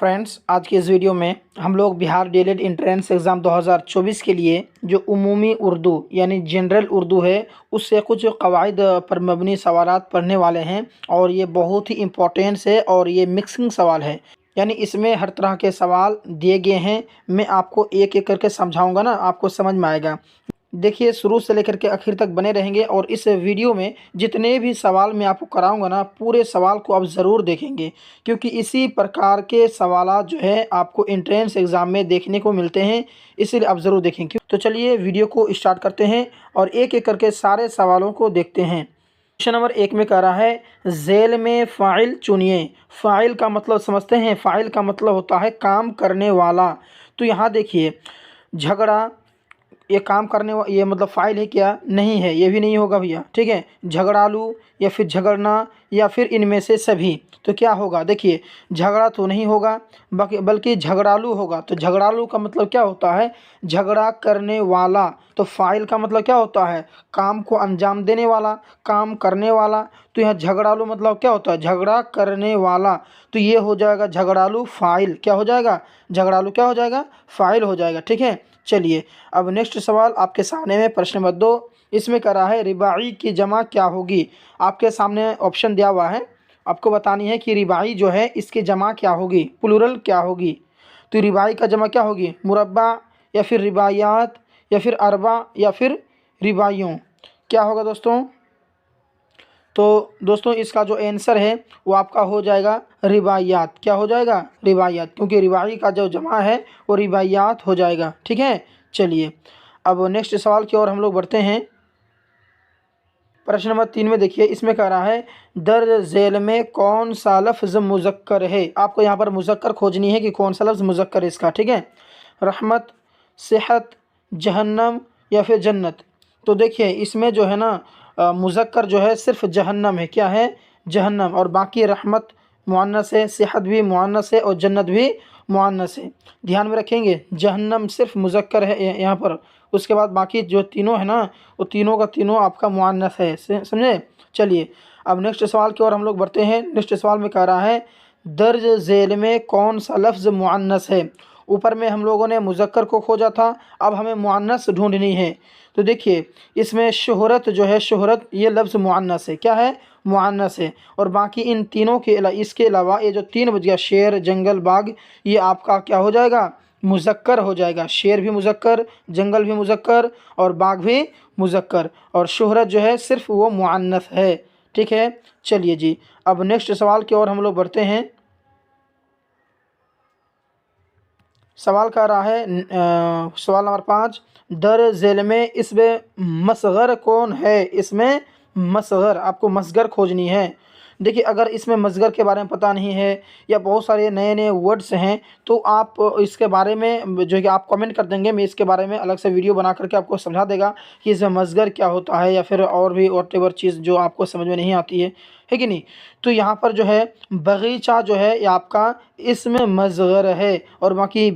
Friends, आज की इस वीडियो में हम लोग बिहार डीएलएड एंट्रेंस एग्ज़ाम 2024 के लिए जो उमूमी उर्दू यानी जनरल उर्दू है उससे कुछ कवाइद पर मबनी सवालात पढ़ने वाले हैं। और ये बहुत ही इम्पोर्टेंट है और ये मिक्सिंग सवाल है, यानी इसमें हर तरह के सवाल दिए गए हैं। मैं आपको एक एक करके समझाऊंगा ना, आपको समझ में आएगा। देखिए, शुरू से लेकर के आखिर तक बने रहेंगे और इस वीडियो में जितने भी सवाल मैं आपको कराऊंगा ना, पूरे सवाल को आप ज़रूर देखेंगे, क्योंकि इसी प्रकार के सवाल जो है आपको एंट्रेंस एग्ज़ाम में देखने को मिलते हैं, इसलिए आप ज़रूर देखेंगे। तो चलिए वीडियो को स्टार्ट करते हैं और एक एक करके सारे सवालों को देखते हैं। क्वेश्चन नंबर 1 में कह रहा है, झेल में फ़ाइल चुनिए। फ़ाइल का मतलब समझते हैं। फ़ाइल का मतलब होता है काम करने वाला। तो यहाँ देखिए, झगड़ा, ये काम करने ये मतलब फ़ाइल है क्या? नहीं है, ये भी नहीं होगा भैया। ठीक है, झगड़ालू या फिर झगड़ना या फिर इनमें से सभी। तो क्या होगा? देखिए, झगड़ा तो नहीं होगा, बल्कि झगड़ालू होगा। तो झगड़ालू का मतलब क्या होता है? झगड़ा करने वाला। तो फ़ाइल का मतलब क्या होता है? काम को अंजाम देने वाला, काम करने वाला। तो यहाँ झगड़ालू मतलब क्या होता है? झगड़ा करने वाला। तो ये हो जाएगा झगड़ालू फ़ाइल। क्या हो जाएगा? झगड़ालू क्या हो जाएगा? फ़ाइल हो जाएगा। ठीक है, चलिए अब नेक्स्ट सवाल आपके सामने में प्रश्न नंबर 2। इसमें कह रहा है, रिबाई की जमा क्या होगी? आपके सामने ऑप्शन दिया हुआ है, आपको बतानी है कि रिबाई जो है इसकी जमा क्या होगी, प्लूरल क्या होगी। तो रिबाई का जमा क्या होगी? मुरब्बा या फिर रिबायात या फिर अरबा या फिर रिबाइयों। क्या होगा दोस्तों? तो दोस्तों इसका जो आंसर है वो आपका हो जाएगा रिबायात। क्या हो जाएगा? रिबायात, क्योंकि रिबाई का जो जमा है वो रिबायात हो जाएगा। ठीक है, चलिए अब नेक्स्ट सवाल की ओर हम लोग बढ़ते हैं। प्रश्न नंबर 3 में देखिए, इसमें कह रहा है, दर्ज झेल में कौन सा लफ्ज़ मुज़क्कर है? आपको यहाँ पर मुज़क्कर खोजनी है कि कौन सा लफ्ज़ मुज़क्कर है इसका। ठीक है, रहमत, सेहत, जहन्नम या फिर जन्नत। तो देखिए इसमें जो है ना, मुज़क्कर जो है सिर्फ जहन्नम है। क्या है? जहन्नम। और बाकी रहमत मुअन्नस है, सेहत भी मुअन्नस है और जन्नत भी मुअन्नस है। ध्यान में रखेंगे, जहन्नम सिर्फ मुज़क्कर है यहाँ पर। उसके बाद बाकी जो तीनों है ना, वो तीनों का तीनों आपका मुअन्नस है। समझे? चलिए अब नेक्स्ट सवाल की ओर हम लोग बढ़ते हैं। नेक्स्ट सवाल में कह रहा है, दर्ज झेल में कौन सा लफ्ज़ मुअन्नस है? ऊपर में हम लोगों ने मुज़क्कर को खोजा था, अब हमें मुअन्नस ढूंढनी है। तो देखिए इसमें शोहरत जो है, शोहरत ये लफ्ज़ मुअन्नस है। क्या है? मुअन्नस है। और बाकी इन तीनों के इसके अलावा ये जो तीन बच गया, शेर, जंगल, बाग, ये आपका क्या हो जाएगा? मुज़क्कर हो जाएगा। शेर भी मुज़क्कर, जंगल भी मुज़क्कर और बाग भी मुज़क्कर, और शोहरत जो है सिर्फ वो मुअन्नस है। ठीक है, चलिए जी अब नेक्स्ट सवाल की ओर हम लोग बढ़ते हैं। सवाल कह रहा है, सवाल नंबर 5, दर झेल में इसमें मसगर कौन है? इसमें मसगर, आपको मसगर खोजनी है। देखिए अगर इसमें मसगर के बारे में पता नहीं है या बहुत सारे नए नए वर्ड्स हैं, तो आप इसके बारे में जो है कि आप कमेंट कर देंगे, मैं इसके बारे में अलग से वीडियो बना करके आपको समझा देगा कि इसमें मसगर क्या होता है, या फिर और भी वॉटेवर चीज़ जो आपको समझ में नहीं आती है कि नहीं। तो यहाँ पर जो है बगीचा जो है ये आपका इसमें मसगर है, और बाकी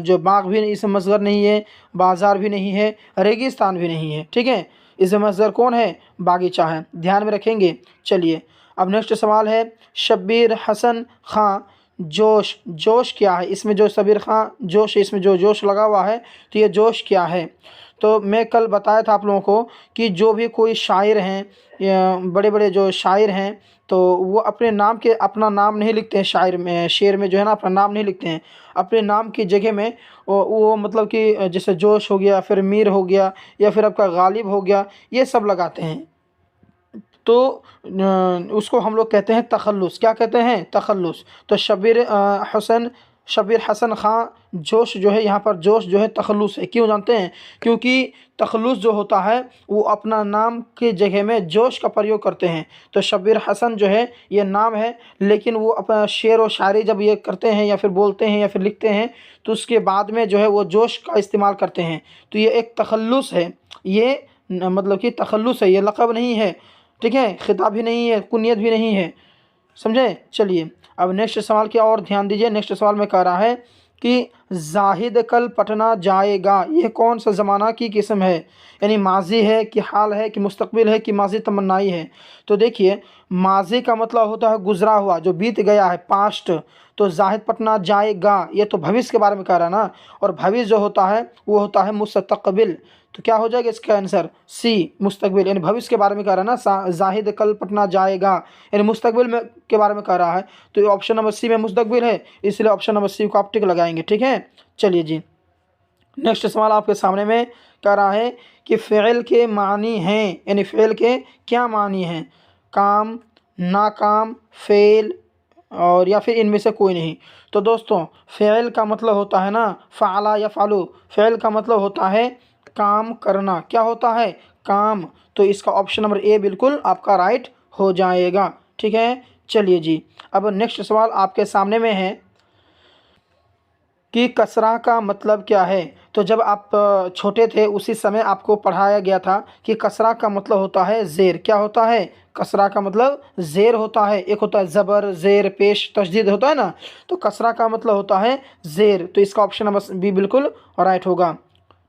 जो बाग भी इसमें मसगर नहीं है, बाज़ार भी नहीं है, रेगिस्तान भी नहीं है। ठीक है, इसमें मसगर कौन है? बागीचा है। ध्यान में रखेंगे। चलिए अब नेक्स्ट सवाल है, शब्बीर हसन खां जोश। जोश क्या है? इसमें जो शब्बीर खां जोश, इसमें जो जोश लगा हुआ है, तो ये जोश क्या है? तो मैं कल बताया था आप लोगों को कि जो भी कोई शायर हैं, बड़े बड़े जो शायर हैं, तो वो अपने नाम के अपना नाम नहीं लिखते हैं। शायर में, शेर में जो है ना, अपना नाम नहीं लिखते हैं। अपने नाम की जगह में वो मतलब कि जैसे जोश हो गया, फिर मीर हो गया, या फिर आपका गालिब हो गया, ये सब लगाते हैं। तो उसको हम लोग कहते हैं तखल्लुस। क्या कहते हैं? तखल्लुस। तो शब्बीर हसन खां जोश जो है, यहाँ पर जोश जो है तखल्लुस है। क्यों जानते हैं? क्योंकि तखल्लुस जो होता है वो अपना नाम के जगह में जोश का प्रयोग करते हैं। तो शब्बीर हसन जो है ये नाम है, लेकिन वो अपना शेर और शायरी जब ये करते हैं या फिर बोलते हैं या फिर लिखते हैं, तो उसके बाद में जो है वो जोश का इस्तेमाल करते हैं। तो ये एक तखल्लुस है, ये मतलब कि तखल्लुस है, ये लक़ब नहीं है। ठीक है, खिताब भी नहीं है, कुनियत भी नहीं है। समझे? चलिए अब नेक्स्ट सवाल की और ध्यान दीजिए। नेक्स्ट सवाल में कह रहा है कि जाहिद कल पटना जाएगा, यह कौन सा ज़माना की किस्म है? यानी माजी है कि हाल है कि मुस्तकबिल है कि माजी तमन्नाई है? तो देखिए माजी का मतलब होता है गुजरा हुआ, जो बीत गया है, पास्ट। तो जाहिद पटना जाएगा, ये तो भविष्य के बारे में कह रहा है ना, और भविष्य जो होता है वो होता है मुस्तकबिल। तो क्या हो जाएगा इसका आंसर सी, मुस्तकबिल, यानी भविष्य के बारे में कह रहा है ना। जाहिद कल पटना जाएगा, यानी मुस्तकबिल में के बारे में कह रहा है। तो ये ऑप्शन नंबर सी में मुस्तकबिल है, इसलिए ऑप्शन नंबर सी को आप टिक लगाएंगे। ठीक है, चलिए जी, नेक्स्ट सवाल आपके सामने में कह रहा है कि फ़िल के मानी हैं, यानी फ़िल के क्या मानी हैं? काम, नाकाम, फ़ेल और या फिर इनमें से कोई नहीं। तो दोस्तों फ़िल का मतलब होता है ना फ़अला या फ़अलू, फ़िल का मतलब होता है काम करना। क्या होता है? काम। तो इसका ऑप्शन नंबर ए बिल्कुल आपका राइट हो जाएगा। ठीक है, चलिए जी, अब नेक्स्ट सवाल आपके सामने में है कि कसरा का मतलब क्या है? तो जब आप छोटे थे उसी समय आपको पढ़ाया गया था कि कसरा का मतलब होता है ज़ेर। क्या होता है? कसरा का मतलब ज़ेर होता है। एक होता है ज़बर, ज़ेर, पेश, तशदीद होता है ना, तो कसरा का मतलब होता है ज़ेर। तो इसका ऑप्शन नंबर बी बिल्कुल राइट होगा।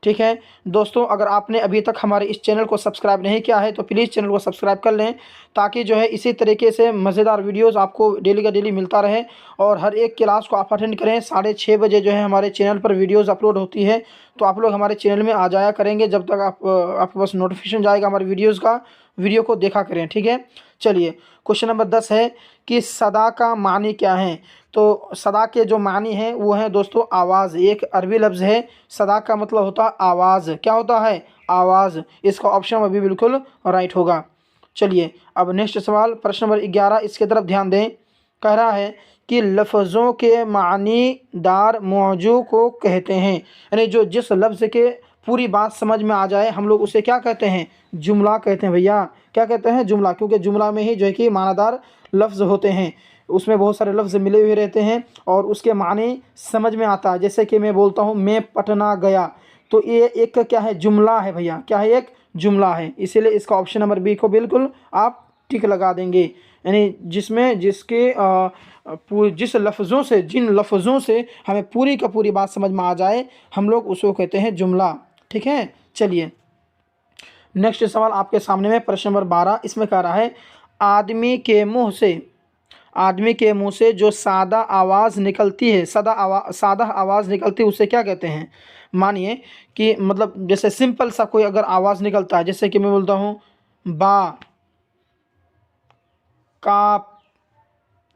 ठीक है दोस्तों, अगर आपने अभी तक हमारे इस चैनल को सब्सक्राइब नहीं किया है तो प्लीज़ चैनल को सब्सक्राइब कर लें, ताकि जो है इसी तरीके से मज़ेदार वीडियोस आपको डेली का डेली मिलता रहे। और हर एक क्लास को आप अटेंड करें। 6:30 बजे जो है हमारे चैनल पर वीडियोस अपलोड होती है, तो आप लोग हमारे चैनल में आ जाया करेंगे। जब तक आपके पास नोटिफिकेशन जाएगा हमारे वीडियोज़ का, वीडियो को देखा करें। ठीक है, चलिए क्वेश्चन नंबर 10 है कि सदा का मानी क्या है? तो सदा के जो मानी हैं वो हैं दोस्तों आवाज़। एक अरबी लफ्ज़ है, सदा का मतलब होता है आवाज़। क्या होता है? आवाज़। इसका ऑप्शन अभी बिल्कुल राइट होगा। चलिए अब नेक्स्ट सवाल, प्रश्न नंबर 11, इसके तरफ ध्यान दें। कह रहा है कि लफ्ज़ों के मानी दार मौजू को कहते हैं, यानी जो जिस लफ्ज़ के पूरी बात समझ में आ जाए हम लोग उसे क्या कहते हैं? जुमला कहते हैं भैया। क्या कहते हैं? जुमला, क्योंकि जुमला में ही जो है कि मानादार लफ्ज़ होते हैं, उसमें बहुत सारे लफ्ज़ मिले हुए रहते हैं और उसके माने समझ में आता है। जैसे कि मैं बोलता हूँ मैं पटना गया, तो ये एक क्या है? जुमला है भैया। क्या है? एक जुमला है। इसीलिए इसका ऑप्शन नंबर बी को बिल्कुल आप टिक लगा देंगे, यानी जिसमें जिसके जिस लफ्ज़ों से जिन लफ्ज़ों से हमें पूरी का पूरी बात समझ में आ जाए हम लोग उसको कहते हैं जुमला। ठीक है, चलिए नेक्स्ट सवाल आपके सामने में प्रश्न नंबर 12, इसमें कह रहा है आदमी के मुंह से, आदमी के मुंह से जो सादा आवाज़ निकलती है, सादा आवाज़ निकलती है उसे क्या कहते हैं? मानिए कि मतलब जैसे सिंपल सा कोई अगर आवाज़ निकलता है, जैसे कि मैं बोलता हूँ बा, का,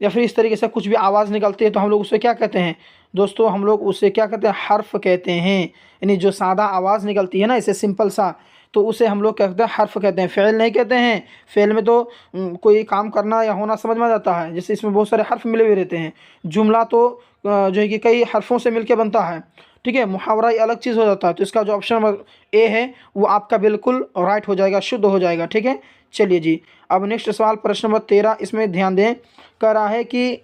या फिर इस तरीके से कुछ भी आवाज़ निकलती है तो हम लोग उसे क्या कहते हैं दोस्तों? हम लोग उसे क्या कहते हैं? हर्फ कहते हैं। यानी जो सादा आवाज़ निकलती है ना, इसे सिंपल सा, तो उसे हम लोग कहते हैं हर्फ कहते हैं, फ़ेल नहीं कहते हैं। फ़ेल में तो कोई काम करना या होना समझ में आ जाता है, जैसे इसमें बहुत सारे हर्फ मिले हुए रहते हैं। जुमला तो जो है कि कई हर्फों से मिलकर बनता है। ठीक है, मुहावरा ये अलग चीज़ हो जाता है। तो इसका जो ऑप्शन नंबर ए है वो आपका बिल्कुल राइट हो जाएगा, शुद्ध हो जाएगा। ठीक है, चलिए जी, अब नेक्स्ट सवाल प्रश्न नंबर 13, इसमें ध्यान दें। कह रहा है कि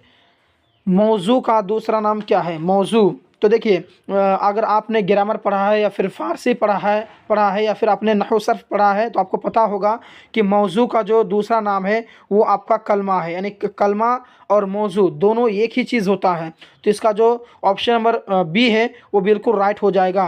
मौजू का दूसरा नाम क्या है? मौजू, तो देखिए अगर आपने ग्रामर पढ़ा है या फिर फ़ारसी पढ़ा है या फिर आपने नहव सर्फ पढ़ा है तो आपको पता होगा कि मौजू का जो दूसरा नाम है वो आपका कलमा है। यानी कलमा और मौजू दोनों एक ही चीज़ होता है। तो इसका जो ऑप्शन नंबर बी है वो बिल्कुल राइट हो जाएगा।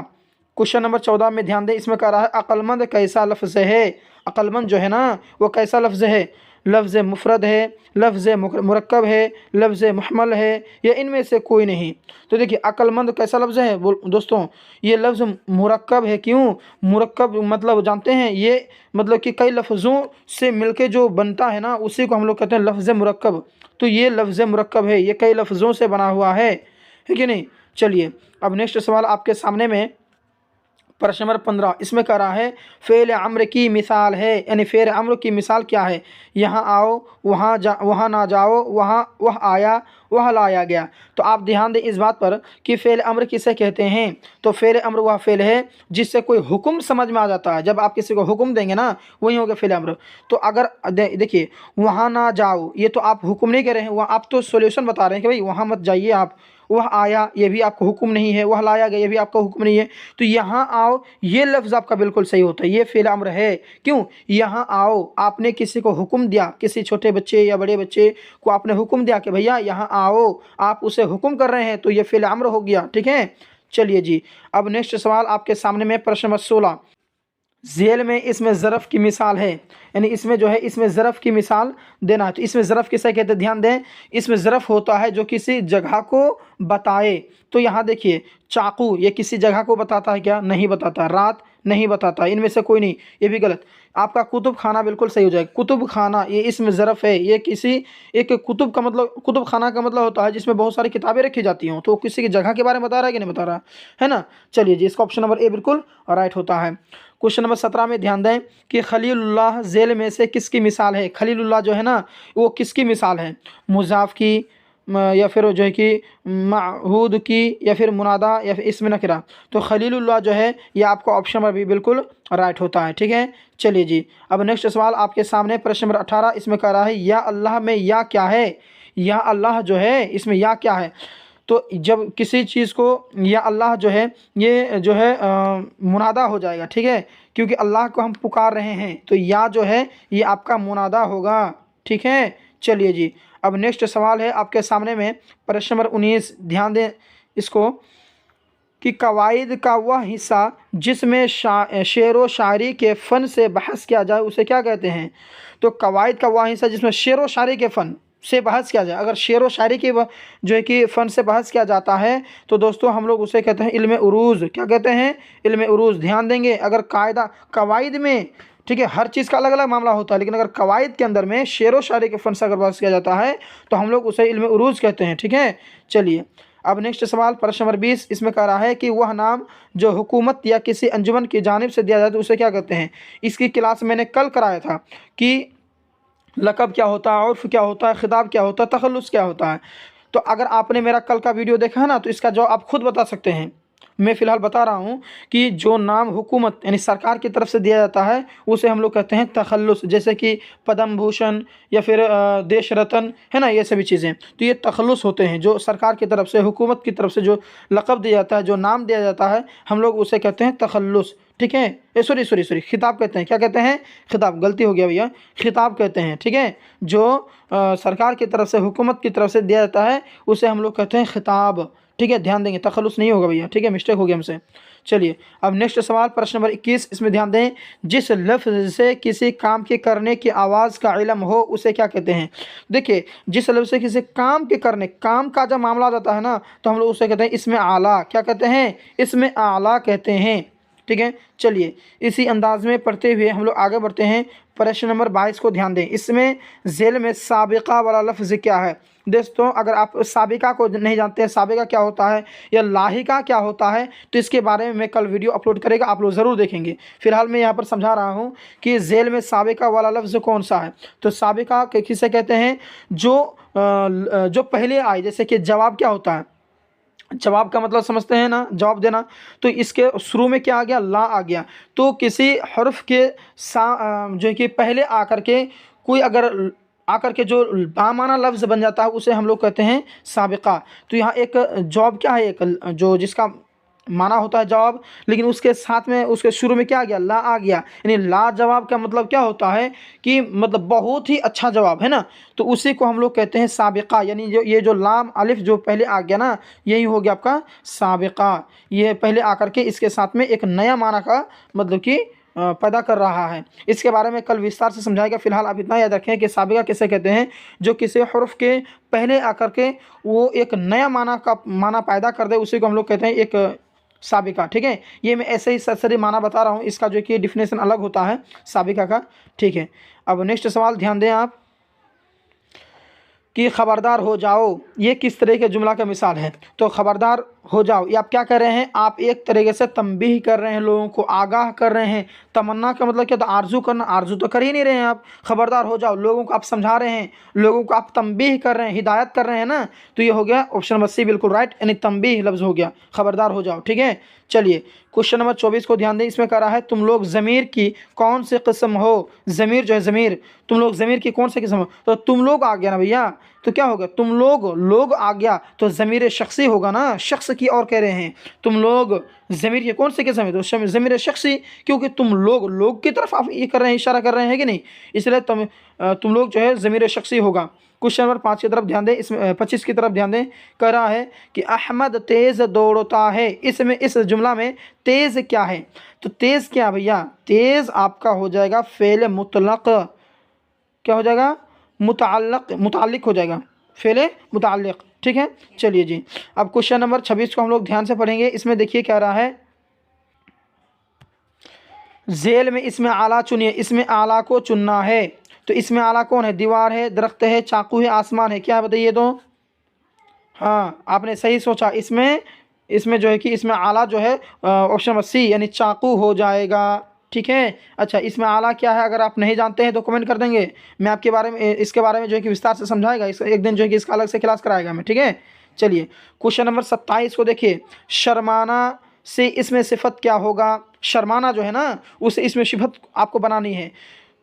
क्वेश्चन नंबर 14 में ध्यान दें, इसमें कह रहा है अक्लमंद कैसा लफ्ज़ है? अक्लमंद जो है ना वो कैसा लफ्ज़ है? लफ्ज़ मुफरद है, लफ्ज़ मुरक्कब है, लफ्ज़ मुहम्मल है, या इनमें से कोई नहीं? तो देखिए अक्लमंद कैसा लफ्ज़ है दोस्तों? ये लफ्ज़ मुरक्कब है। क्यों मुरक्कब? मतलब जानते हैं ये मतलब कि कई लफ्ज़ों से मिलके जो बनता है ना उसी को हम लोग कहते हैं लफ्ज़ मुरक्कब। तो ये लफ्ज़ मुरक्कब है, ये कई लफ्ज़ों से बना हुआ है कि नहीं? चलिए अब नेक्स्ट सवाल आपके सामने में प्रश्न नंबर 15, इसमें कह रहा है फ़ेल अम्र की मिसाल है, यानी फ़ेल अम्र की मिसाल क्या है? यहाँ आओ, वहाँ ना जाओ, वहाँ वह आया, वह लाया गया। तो आप ध्यान दें इस बात पर कि फ़ेल अम्र किसे कहते हैं? तो फ़ेल अम्र वह फ़ेल है जिससे कोई हुक्म समझ में आ जाता है। जब आप किसी को हुक्म देंगे ना वही होगा फ़ेल अम्र। तो अगर देखिए वहाँ ना जाओ, ये तो आप हुक्म नहीं कर रहे हैं, वहाँ आप तो सोल्यूशन बता रहे हैं कि भाई वहाँ मत जाइए आप। वह आया, ये भी आपको हुक्म नहीं है। वह लाया गया, ये भी आपका हुक्म नहीं है। तो यहाँ आओ ये लफ्ज़ आपका बिल्कुल सही होता है, ये फ़ेल अम्र है। क्यों? यहाँ आओ, आपने किसी को हुक्म दिया, किसी छोटे बच्चे या बड़े बच्चे को आपने हुक्म दिया कि भैया यहाँ आओ, आप उसे हुक्म कर रहे हैं, तो ये फ़ेल अम्र हो गया। ठीक है, चलिए जी, अब नेक्स्ट सवाल आपके सामने में प्रश्न नंबर 16, झेल में इसमें ज़रफ़ की मिसाल है, यानी इसमें जो है इसमें ज़रफ़ की मिसाल देना है। तो इसमें ज़रफ़ किसे कहते हैं, ध्यान दें, इसमें ज़रफ़ होता है जो किसी जगह को बताए। तो यहाँ देखिए चाकू, ये किसी जगह को बताता है क्या, नहीं बताता। रात नहीं बताता, इनमें से कोई नहीं, ये भी गलत। आपका कुतुब खाना बिल्कुल सही हो जाएगा। कुतुब खाना ये इसमें ज़रफ़ है, ये किसी एक कुतुब का मतलब, कुतुब खाना का मतलब होता है जिसमें बहुत सारी किताबें रखी जाती हों, तो किसी की जगह के बारे में बता रहा है कि नहीं बता रहा है ना। चलिए जी, इसका ऑप्शन नंबर ए बिल्कुल राइट होता है। क्वेश्चन नंबर 17 में ध्यान दें कि खलीलुल्लाह झेल में से किसकी मिसाल है। खलीलुल्लाह जो है ना वो किसकी मिसाल है, मुज़ाफ की, या फिर जो है कि माहूद की, या फिर मुनादा, या फिर इसमें नकरा। तो खलीलुल्लाह जो है ये आपका ऑप्शन नंबर भी बिल्कुल राइट होता है। ठीक है, चलिए जी, अब नेक्स्ट सवाल आपके सामने प्रश्न नंबर 18, इसमें कह रहा है या अल्लाह में या क्या है। या अल्लाह जो है इसमें या क्या है, तो जब किसी चीज़ को या अल्लाह जो है ये जो है मुनादा हो जाएगा। ठीक है, क्योंकि अल्लाह को हम पुकार रहे हैं, तो या जो है ये आपका मुनादा होगा। ठीक है, चलिए जी, अब नेक्स्ट सवाल है आपके सामने में प्रश्न नंबर 19, ध्यान दें इसको, कि कवायद का वह हिस्सा जिसमें शेर व शायरी के फ़न से बहस किया जाए उसे क्या कहते हैं। तो कवायद का वह हिस्सा जिसमें शेर व शायरी के फ़न से बहस किया जाए, अगर शेर व शायरी के जो है कि फ़न से बहस किया जाता है तो दोस्तों हम लोग उसे कहते हैं इल्म उरूज़। क्या कहते हैं, इल्म उरूज़। ध्यान देंगे, अगर कायदा कवायद में, ठीक है, हर चीज़ का अलग अलग मामला होता है, लेकिन अगर कवायद के अंदर में शेर व शायरी के फ़न से अगर बहस किया जाता है तो हम लोग उसे इल्म उरूज़ कहते हैं। ठीक है, चलिए, अब नेक्स्ट सवाल प्रश्न नंबर 20, इसमें कह रहा है कि वह नाम जो हुकूमत या किसी अंजुमन की जानिब से दिया जाए तो उसे क्या कहते हैं। इसकी क्लास मैंने कल कराया था कि लक़ब क्या होता है, उर्फ़ क्या होता है, ख़िताब क्या होता है, तख़ल्लुस क्या होता है। तो अगर आपने मेरा कल का वीडियो देखा है ना तो इसका जवाब आप खुद बता सकते हैं। मैं फ़िलहाल बता रहा हूँ कि जो नाम हुकूमत यानी सरकार की तरफ से दिया जाता है उसे हम लोग कहते हैं तख़ल्लुस, जैसे कि पद्म भूषण या फिर देश रत्न, है ना, ये सभी चीज़ें, तो ये तख़ल्लुस होते हैं जो सरकार की तरफ से, हुकूमत की तरफ से जो लक़ब दिया जाता है, जो नाम दिया जाता है, हम लोग उसे कहते हैं तख़ल्लुस। ठीक है, सॉरी खिताब कहते हैं। क्या कहते हैं, खिताब, गलती हो गया भैया, खिताब कहते हैं। ठीक है, जो सरकार की तरफ से, हुकूमत की तरफ से दिया जाता है उसे हम लोग कहते हैं खिताब। ठीक है, ध्यान देंगे, तख़ल्लुस नहीं होगा भैया। ठीक है, मिस्टेक हो गया हमसे। चलिए, अब नेक्स्ट सवाल प्रश्न नंबर 21, इसमें ध्यान दें, जिस लफ्ज़ से किसी काम के करने की आवाज़ का इल्म हो उसे क्या कहते हैं। देखिए, जिस लफ्ज़ से किसी काम के करने, काम का जब मामला आ जाता है ना तो हम लोग उसे कहते हैं इसमें आला। क्या कहते हैं, इसमें आला कहते हैं। ठीक है, चलिए, इसी अंदाज में पढ़ते हुए हम लोग आगे बढ़ते हैं। प्रश्न नंबर 22 को ध्यान दें, इसमें झेल में साबिक़ा वाला लफ्ज़ क्या है। दोस्तों, अगर आप साबिका को नहीं जानते हैं, साबिका क्या होता है या लाहिका क्या होता है, तो इसके बारे में मैं कल वीडियो अपलोड करेगा, आप लोग ज़रूर देखेंगे। फिलहाल मैं यहाँ पर समझा रहा हूँ कि झेल में साबिका वाला लफ्ज़ कौन सा है। तो साबिका किसे कहते हैं, जो पहले आए, जैसे कि जवाब क्या होता है, जवाब का मतलब समझते हैं ना, जवाब देना, तो इसके शुरू में क्या आ गया, ला आ गया, तो किसी हर्फ के जो है कि पहले आकर के कोई अगर आकर के जो बामाना लफ्ज़ बन जाता है उसे हम लोग कहते हैं साबिक़ा। तो यहाँ एक जवाब क्या है, एक जो जिसका माना होता है जवाब, लेकिन उसके साथ में उसके शुरू में क्या आ गया, ला आ गया, यानी ला जवाब का मतलब क्या होता है कि मतलब बहुत ही अच्छा जवाब, है ना, तो उसी को हम लोग कहते हैं साबिक़ा। यानी जो ये जो लाम अलिफ जो पहले आ गया ना, यही हो गया आपका साबिक़ा। ये पहले आकर के इसके साथ में एक नया माना का मतलब कि पैदा कर रहा है। इसके बारे में कल विस्तार से समझाएगा। फिलहाल आप इतना याद रखें कि साबिक़ा किसे कहते हैं, जो किसी हर्फ के पहले आकर के वो एक नया माना पैदा कर दे, उसी को हम लोग कहते हैं एक साबिक़ा। ठीक है, ये मैं ऐसे ही सरसरी माना बता रहा हूँ, इसका जो कि डिफिनेशन अलग होता है साबिक़ा का। ठीक है, अब नेक्स्ट सवाल ध्यान दें आप, कि ख़बरदार हो जाओ ये किस तरह के जुमला का मिसाल है। तो ख़बरदार हो जाओ ये आप क्या कर रहे हैं, आप एक तरीके से तंबीह कर रहे हैं, लोगों को आगाह कर रहे हैं। तमन्ना का मतलब क्या था, आरजू करना, आरजू तो कर ही नहीं रहे हैं आप। ख़बरदार हो जाओ, लोगों को आप समझा रहे हैं, लोगों को आप तंबीह कर रहे हैं, हिदायत कर रहे हैं ना, तो ये हो गया ऑप्शन नंबर सी बिल्कुल राइट, यानी तंबीह लफ्ज़ हो गया, ख़बरदार हो जाओ। ठीक है, चलिए क्वेश्चन नंबर 24 को ध्यान दें, इसमें कह रहा है तुम लोग ज़मीर की कौन सी किस्म हो। ज़मीर जो है ज़मीर, तुम लोग ज़मीर की कौन सी किस्म हो, तो तुम लोग आ गया ना भैया, तो क्या होगा, तुम लोग आ गया तो ज़मीर शख्सी होगा ना, शख्स की और कह रहे हैं तुम लोग ज़मीर की कौन सी किस्म है, तो ज़मीर शख्सी, क्योंकि तुम लोग की तरफ आप ये कर रहे हैं, इशारा कर रहे हैं कि नहीं, इसलिए तुम लोग जो है ज़मीर शख्सी होगा। क्वेश्चन नंबर 5 की तरफ ध्यान दें, इसमें 25 की तरफ ध्यान दें। कह रहा है कि अहमद तेज़ दौड़ता है, इसमें इस जुमला में तेज़ क्या है? तो तेज़ क्या है भैया? तेज़ आपका हो जाएगा फ़ेल मुतलक़, क्या हो जाएगा? मुताल्लिक़ हो जाएगा, फ़ेल मुताल्लिक़। ठीक है, चलिए जी। अब क्वेश्चन नंबर 26 को हम लोग ध्यान से पढ़ेंगे। इसमें देखिए क्या रहा है, झेल में इसमें आला चुनिए, इसमें आला को चुनना है। तो इसमें आला कौन है? दीवार है, दरख्त है, चाकू है, आसमान है, क्या है बताइए तो? हाँ, आपने सही सोचा। इसमें जो है कि इसमें आला जो है ऑप्शन नंबर सी यानी चाकू हो जाएगा। ठीक है, अच्छा इसमें आला क्या है अगर आप नहीं जानते हैं तो कमेंट कर देंगे, मैं आपके बारे में इसके बारे में जो है कि विस्तार से समझाएगा, इस एक दिन जो है कि इसका अलग से क्लास कराएगा मैं। ठीक है, चलिए क्वेश्चन नंबर 27 को देखिए। शर्माना से इसमें सिफत क्या होगा? शर्माना जो है ना, उसे इसमें सिफत आपको बनानी है।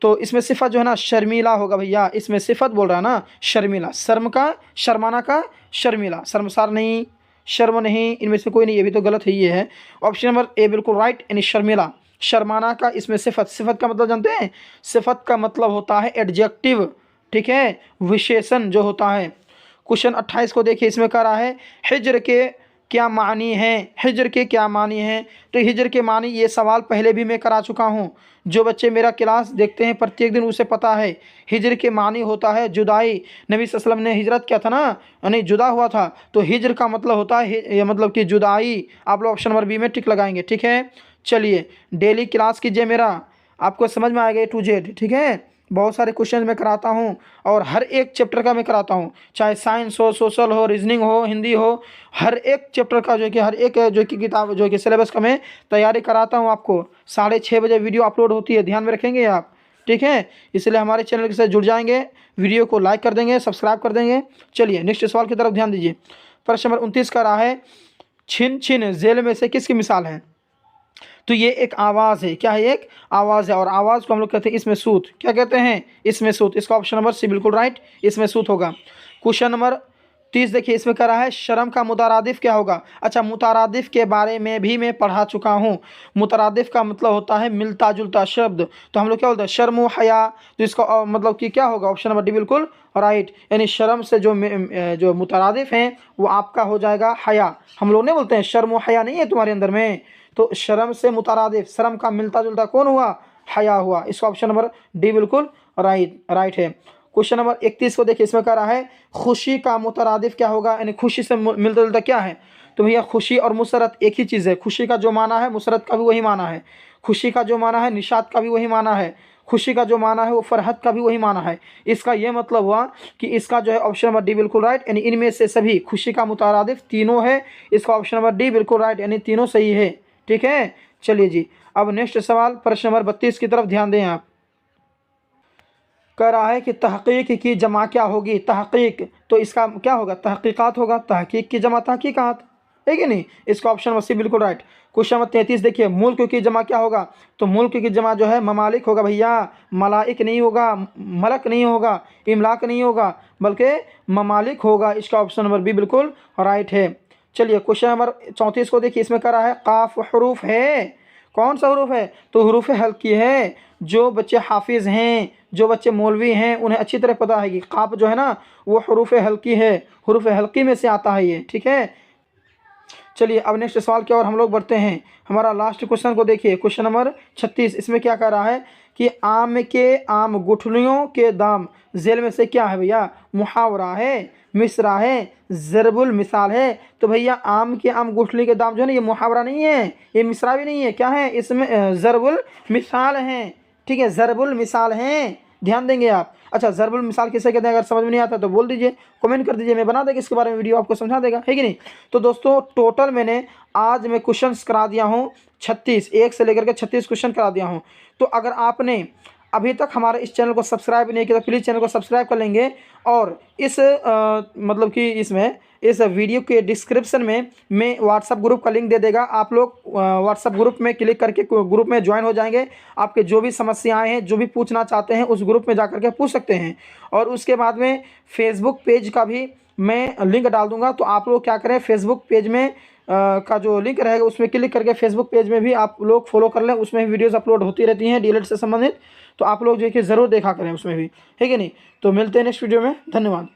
तो इसमें सिफत जो है ना शर्मीला होगा भैया। इसमें सिफत बोल रहा है ना शर्मीला, शर्म का, शर्माना का शर्मीला, शर्मसार नहीं, शर्म नहीं, इनमें से कोई नहीं, ये भी तो गलत है, ये है ऑप्शन नंबर ए बिल्कुल राइट, यानी शर्मीला। शर्माना का इसमें सिफत, सिफत का मतलब जानते हैं? सिफत का मतलब होता है एडजेक्टिव। ठीक है, विशेषण जो होता है। क्वेश्चन 28 को देखिए, इसमें कह रहा है हिज्र के क्या मानी है? हिज्र के क्या मानी है? तो हिज्र के मानी, ये सवाल पहले भी मैं करा चुका हूँ। जो बच्चे मेरा क्लास देखते हैं प्रत्येक दिन उसे पता है। हिज्र के मानी होता है जुदाई। नबी सल्लल्लाहु अलैहि वसल्लम ने हिजरत किया था ना, यानी जुदा हुआ था, तो हिज्र का मतलब होता है ये मतलब कि जुदाई। आप लोग ऑप्शन नंबर बी में टिक लगाएंगे। ठीक है, चलिए डेली क्लास कीजिए मेरा, आपको समझ में आएगा A to Z। ठीक है, बहुत सारे क्वेश्चन मैं कराता हूँ और हर एक चैप्टर का मैं कराता हूँ, चाहे साइंस हो, सोशल हो, रीजनिंग हो, हिंदी हो, हर एक चैप्टर का जो कि हर एक जो कि किताब जो कि सिलेबस का मैं तैयारी कराता हूँ आपको। 6:30 बजे वीडियो अपलोड होती है, ध्यान में रखेंगे आप। ठीक है, इसलिए हमारे चैनल के साथ जुड़ जाएंगे, वीडियो को लाइक कर देंगे, सब्सक्राइब कर देंगे। चलिए नेक्स्ट सवाल की तरफ ध्यान दीजिए। प्रश्न नंबर 29 का रहा है छिन छिन झेल में से किसकी मिसाल है? तो ये एक आवाज़ है, क्या है? एक आवाज़ है, और आवाज़ को हम लोग कहते हैं इसमें सूत, क्या कहते हैं? इसमें सूत। इसका ऑप्शन नंबर सी बिल्कुल राइट, इसमें सूत होगा। क्वेश्चन नंबर 30 देखिए, इसमें कह रहा है शर्म का मुतारादिफ क्या होगा? अच्छा, मुतारादिफ के बारे में भी मैं पढ़ा चुका हूँ। मुतारादिफ का मतलब होता है मिलता जुलता शब्द। तो हम लोग क्या बोलते हैं? शर्म व हया। तो इसका मतलब कि क्या होगा? ऑप्शन नंबर डी बिल्कुल राइट, यानी शर्म से जो मुतारादिफ हैं वो आपका हो जाएगा हया। हम लोग नहीं बोलते हैं शर्म व हया नहीं है तुम्हारे अंदर में, तो शर्म से मुतारादिफ, शर्म का मिलता जुलता कौन हुआ? हया हुआ। इसका ऑप्शन नंबर डी बिल्कुल राइट है। क्वेश्चन नंबर 31 को देखिए, इसमें कह रहा है खुशी का मुतरादिफ क्या होगा? यानी खुशी से मिलता जुलता क्या है? तो भैया खुशी और मुसरत एक ही चीज़ है। खुशी का जो माना है मुसरत का भी वही माना है। खुशी का जो माना है निशात का भी वही माना है। खुशी का जो माना है वो फरहत का भी वही माना है। इसका ये मतलब हुआ कि इसका जो है ऑप्शन नंबर डी बिल्कुल राइट, यानी इनमें से सभी खुशी का मुतरादिफ तीनों है। इसका ऑप्शन नंबर डी बिल्कुल राइट, यानी तीनों सही है। ठीक है, चलिए जी। अब नेक्स्ट सवाल प्रश्न नंबर 32 की तरफ ध्यान दें आप। कह रहा है कि तहकीक की जमा क्या होगी? तहकीक, तो इसका क्या होगा? तहकीकात होगा। तहकीक की जमा तहकीकात है कि नहीं? इसका ऑप्शन नंबर सी बिल्कुल राइट। क्वेश्चन नंबर 33 देखिए, मुल्क की जमा क्या होगा? तो मुल्क की जमा जो है ममालिक होगा भैया, मलाइक नहीं होगा, मलक नहीं होगा, इमलाक नहीं होगा, बल्कि ममालिक होगा। इसका ऑप्शन नंबर बी बिल्कुल राइट है। चलिए क्वेश्चन नंबर 34 को देखिए, इसमें कह रहा है काफ हरूफ है। कौन सा हरूफ है? तो हरूफ हल्की है। जो बच्चे हाफिज़ हैं, जो बच्चे मौलवी हैं, उन्हें अच्छी तरह पता है कि काफ जो है ना वो हरूफ हल्की है, हरूफ हल्की में से आता है ये। ठीक है, चलिए अब नेक्स्ट सवाल की ओर हम लोग बढ़ते हैं। हमारा लास्ट क्वेश्चन को देखिए, क्वेश्चन नंबर 36। इसमें क्या कह रहा है कि आम के आम गुठलियों के दाम झेल में से क्या है भैया? मुहावरा है, मिसरा है, ज़रबुल मिसाल है। तो भैया आम के आम गुठली के दाम जो है ना ये मुहावरा नहीं है, ये मिसरा भी नहीं है, क्या है? इसमें ज़रबुल मिसाल हैं। ठीक है, ज़रबुल मिसाल हैं, ध्यान देंगे आप। अच्छा, ज़रबुल मिसाल किसे कहते हैं? अगर समझ में नहीं आता तो बोल दीजिए, कमेंट कर दीजिए, मैं बना देगा इसके बारे में वीडियो, आपको समझा देगा, है कि नहीं? तो दोस्तों टोटल मैंने आज मैं क्वेश्चंस करा दिया हूँ 36, 1 से लेकर के 36 क्वेश्चन करा दिया हूँ। तो अगर आपने अभी तक हमारे इस चैनल को सब्सक्राइब नहीं किया तो प्लीज़ चैनल को सब्सक्राइब कर लेंगे। और इस मतलब कि इसमें इस वीडियो के डिस्क्रिप्शन में मैं व्हाट्सअप ग्रुप का लिंक दे देगा, आप लोग व्हाट्सअप ग्रुप में क्लिक करके ग्रुप में ज्वाइन हो जाएंगे। आपके जो भी समस्याएं हैं, जो भी पूछना चाहते हैं, उस ग्रुप में जा कर के पूछ सकते हैं। और उसके बाद में फेसबुक पेज का भी मैं लिंक डाल दूंगा, तो आप लोग क्या करें, फेसबुक पेज में का जो लिंक रहेगा उसमें क्लिक करके फेसबुक पेज में भी आप लोग फॉलो कर लें, उसमें भी वीडियोज़ अपलोड होती रहती हैं डीएलएड से संबंधित, तो आप लोग जो है कि ज़रूर देखा करें उसमें भी, है कि नहीं। तो मिलते हैं नेक्स्ट वीडियो में, धन्यवाद।